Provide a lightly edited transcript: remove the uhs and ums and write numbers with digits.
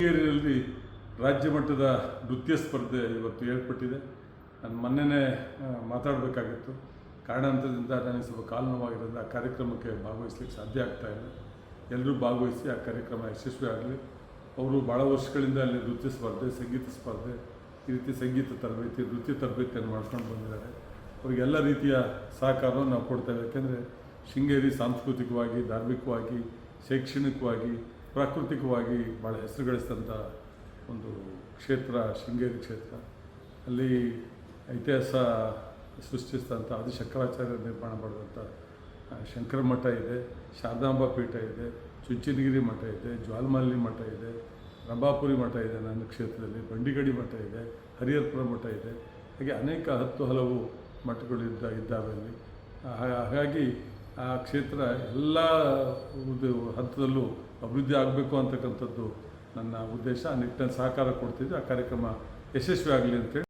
ಶೃಂಗೇರಿಯಲ್ಲಿ ರಾಜ್ಯ ಮಟ್ಟದ ನೃತ್ಯ ಸ್ಪರ್ಧೆ ಇವತ್ತು ಏರ್ಪಟ್ಟಿದೆ. ನಾನು ಮೊನ್ನೆನೇ ಮಾತಾಡಬೇಕಾಗಿತ್ತು. ಕಾರಣಾಂತರದಿಂದ ನನಗೆ ಸ್ವಲ್ಪ ಕಾಲು ನೋವಾಗಿರೋದ್ರಿಂದ ಆ ಕಾರ್ಯಕ್ರಮಕ್ಕೆ ಭಾಗವಹಿಸಲಿಕ್ಕೆ ಸಾಧ್ಯ ಆಗ್ತಾಯಿಲ್ಲ. ಎಲ್ಲರೂ ಭಾಗವಹಿಸಿ ಆ ಕಾರ್ಯಕ್ರಮ ಯಶಸ್ವಿ ಆಗಲಿ. ಅವರು ಭಾಳ ವರ್ಷಗಳಿಂದ ಅಲ್ಲಿ ನೃತ್ಯ ಸ್ಪರ್ಧೆ, ಸಂಗೀತ ಸ್ಪರ್ಧೆ, ಈ ರೀತಿ ಸಂಗೀತ ತರಬೇತಿ, ನೃತ್ಯ ತರಬೇತಿಯನ್ನು ಮಾಡ್ಕೊಂಡು ಬಂದಿದ್ದಾರೆ. ಅವರಿಗೆಲ್ಲ ರೀತಿಯ ಸಹಕಾರವನ್ನು ನಾವು ಕೊಡ್ತೇವೆ. ಯಾಕೆಂದರೆ ಶೃಂಗೇರಿ ಸಾಂಸ್ಕೃತಿಕವಾಗಿ, ಧಾರ್ಮಿಕವಾಗಿ, ಶೈಕ್ಷಣಿಕವಾಗಿ, ಪ್ರಾಕೃತಿಕವಾಗಿ ಭಾಳ ಹೆಸರು ಗಳಿಸಿದಂಥ ಒಂದು ಕ್ಷೇತ್ರ ಶೃಂಗೇರಿ ಕ್ಷೇತ್ರ. ಅಲ್ಲಿ ಇತಿಹಾಸ ಸೃಷ್ಟಿಸಿದಂಥ ಆದಿಶಂಕರಾಚಾರ್ಯ ನಿರ್ಮಾಣ ಮಾಡಿದಂಥ ಶಂಕರ ಮಠ ಇದೆ, ಶಾರದಾಂಬಾ ಪೀಠ ಇದೆ, ಚುಂಚನಗಿರಿ ಮಠ ಇದೆ, ಜ್ವಾಲಮಾಲಿನಿ ಮಠ ಇದೆ, ರಂಭಾಪುರಿ ಮಠ ಇದೆ ನನ್ನ ಕ್ಷೇತ್ರದಲ್ಲಿ, ಬಂಡಿಗಡಿ ಮಠ ಇದೆ, ಹರಿಹರಪುರ ಮಠ ಇದೆ. ಹಾಗೆ ಅನೇಕ ಹಲವು ಮಠಗಳು ಇದ್ದಾವೆ ಅಲ್ಲಿ. ಹಾಗಾಗಿ ಆ ಕ್ಷೇತ್ರ ಎಲ್ಲ ಹಂತದಲ್ಲೂ ಅಭಿವೃದ್ಧಿ ಆಗಬೇಕು ಅಂತಕ್ಕಂಥದ್ದು ನನ್ನ ಉದ್ದೇಶ. ಆ ನಿಟ್ಟಿನಲ್ಲಿ ಸಹಕಾರ ಕೊಡ್ತಿದ್ದೆ. ಆ ಕಾರ್ಯಕ್ರಮ ಯಶಸ್ವಿ ಆಗಲಿ ಅಂತೇಳಿ